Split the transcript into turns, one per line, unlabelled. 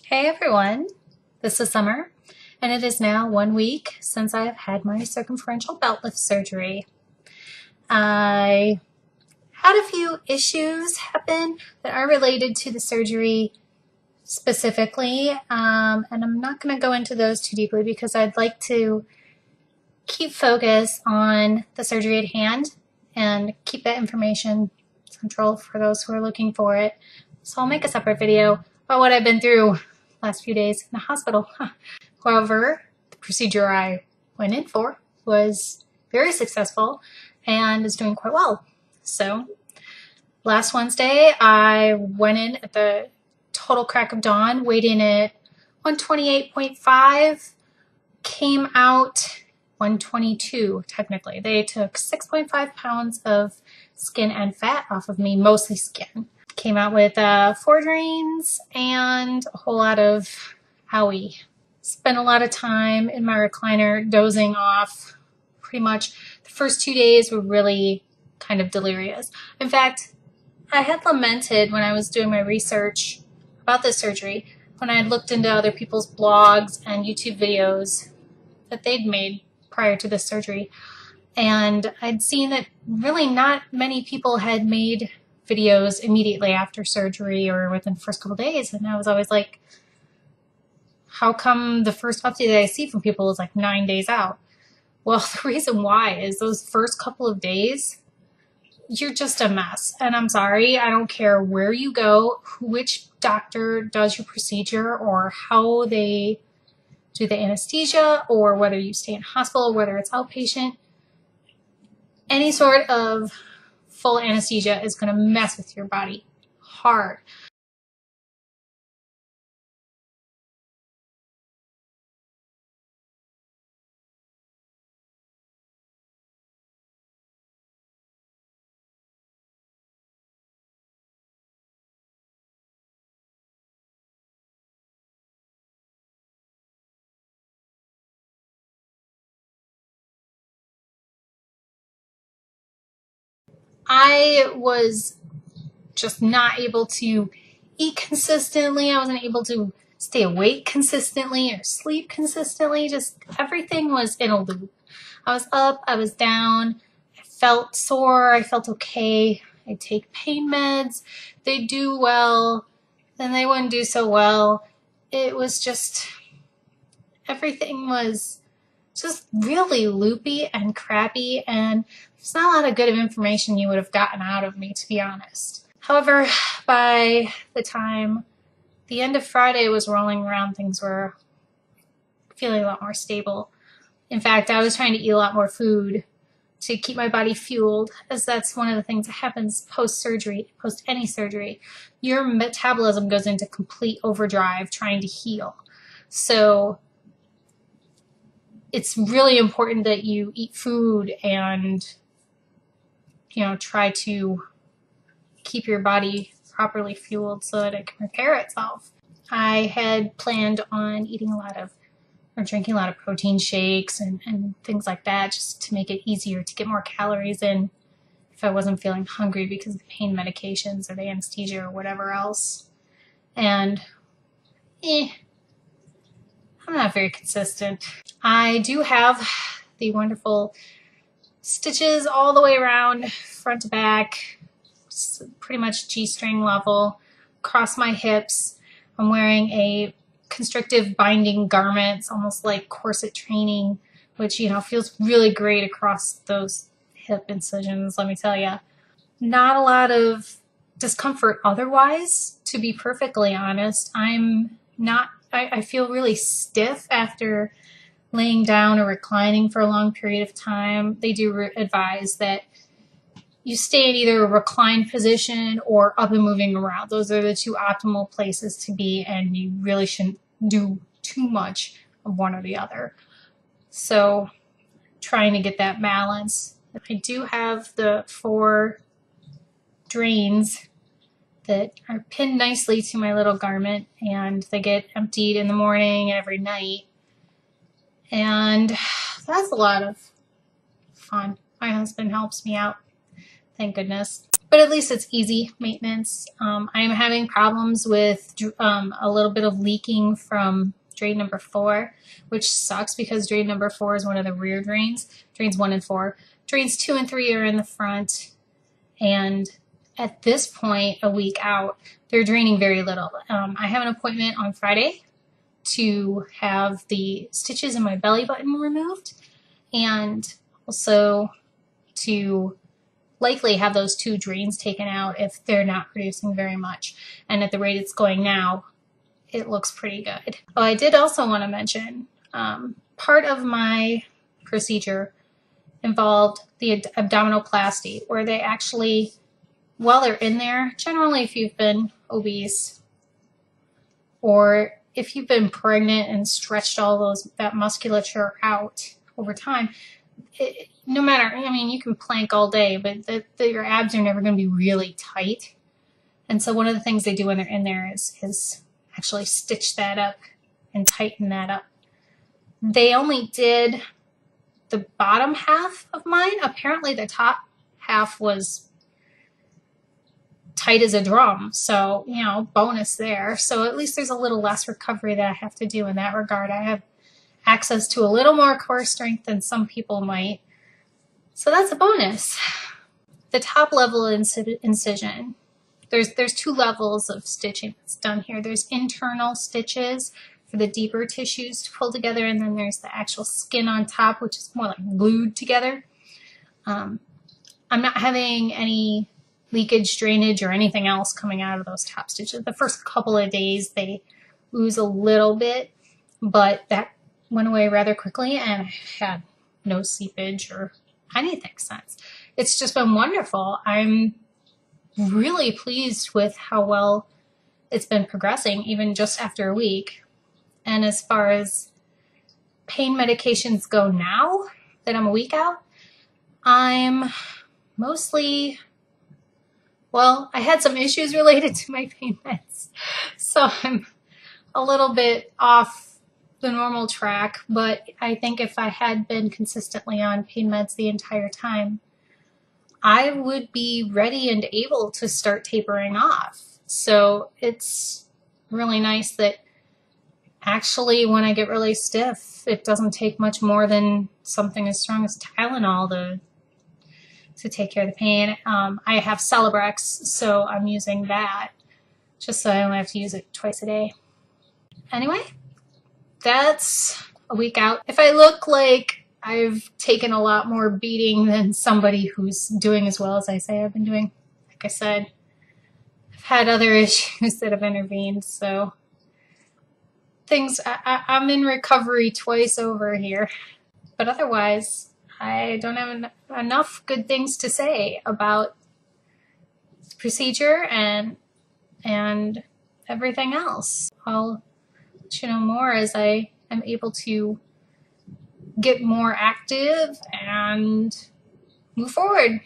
Hey everyone, this is Summer, and it is now 1 week since I have had my circumferential belt lift surgery. I had a few issues happen that are related to the surgery specifically, and I'm not going to go into those too deeply because I'd like to keep focus on the surgery at hand and keep that information central for those who are looking for it. So I'll make a separate video about what I've been through last few days in the hospital. However, the procedure I went in for was very successful and is doing quite well. So last Wednesday, I went in at the total crack of dawn, weighed in at 128.5, came out 122 technically. They took 6.5 pounds of skin and fat off of me, mostly skin. Came out with 4 drains and a whole lot of owie. Spent a lot of time in my recliner dozing off. Pretty much the first 2 days were really kind of delirious. In fact, I had lamented when I was doing my research about this surgery, when I had looked into other people's blogs and YouTube videos that they'd made prior to this surgery, and I'd seen that really not many people had made videos immediately after surgery or within the first couple days, and I was always like, how come the first update that I see from people is like 9 days out? Well, the reason why is those first couple of days, you're just a mess. And I'm sorry, I don't care where you go, which doctor does your procedure, or how they do the anesthesia, or whether you stay in hospital, whether it's outpatient. Any sort of full anesthesia is going to mess with your body hard. I was just not able to eat consistently. I wasn't able to stay awake consistently or sleep consistently. Just everything was in a loop. I was up, I was down, I felt sore, I felt okay. I take pain meds, they do well, then they wouldn't do so well. It was just, everything was just really loopy and crappy, and there's not a lot of good information you would have gotten out of me, to be honest. However, by the time the end of Friday was rolling around, things were feeling a lot more stable. In fact, I was trying to eat a lot more food to keep my body fueled, as that's one of the things that happens post-surgery, post any surgery. Your metabolism goes into complete overdrive trying to heal. So it's really important that you eat food and, try to keep your body properly fueled so that it can repair itself. I had planned on drinking a lot of protein shakes and things like that, just to make it easier to get more calories in if I wasn't feeling hungry because of the pain medications or the anesthesia or whatever else. And I'm not very consistent. I do have the wonderful stitches all the way around, front to back, pretty much G-string level, across my hips. I'm wearing a constrictive binding garment. It's almost like corset training, which, feels really great across those hip incisions, let me tell you. Not a lot of discomfort otherwise, to be perfectly honest. I feel really stiff after laying down or reclining for a long period of time. They do advise that you stay in either a reclined position or up and moving around. Those are the 2 optimal places to be, and you really shouldn't do too much of one or the other. So trying to get that balance. I do have the 4 drains that are pinned nicely to my little garment, and they get emptied in the morning every night. And that's a lot of fun. My husband helps me out, thank goodness. but at least it's easy maintenance. I'm having problems with a little bit of leaking from drain number 4, which sucks because drain number 4 is one of the rear drains. Drains 1 and 4. Drains 2 and 3 are in the front, and at this point, a week out, they're draining very little. I have an appointment on Friday to have the stitches in my belly button removed, and also to likely have those 2 drains taken out if they're not producing very much. And at the rate it's going now, it looks pretty good. Oh, I did also want to mention, part of my procedure involved the abdominoplasty, where they actually, while they're in there, generally if you've been obese or if you've been pregnant and stretched all that musculature out over time, no matter, I mean, you can plank all day, but your abs are never going to be really tight. And so one of the things they do when they're in there is actually stitch that up and tighten that up. They only did the bottom half of mine. Apparently the top half was tight as a drum, so, you know, bonus there. So at least there's a little less recovery that I have to do in that regard. I have access to a little more core strength than some people might, so that's a bonus. The top level incision, there's 2 levels of stitching that's done here. There's internal stitches for the deeper tissues to pull together, and then there's the actual skin on top, which is more like glued together. I'm not having any leakage, drainage, or anything else coming out of those top stitches. The first couple of days they ooze a little bit, but that went away rather quickly, and I had no seepage or anything since. It's just been wonderful. I'm really pleased with how well it's been progressing, even just after a week. And as far as pain medications go now that I'm a week out, I'm mostly, well, I had some issues related to my pain meds, so I'm a little bit off the normal track, but I think if I had been consistently on pain meds the entire time, I would be ready and able to start tapering off. So it's really nice that actually when I get really stiff, it doesn't take much more than something as strong as Tylenol to take care of the pain. I have Celebrex, so I'm using that just so I don't have to use it twice a day. Anyway, that's a week out. If I look like I've taken a lot more beating than somebody who's doing as well as I say I've been doing, like I said, I've had other issues that have intervened, so I'm in recovery twice over here. But otherwise, I don't have enough good things to say about the procedure and everything else. I'll let you know more as I am able to get more active and move forward.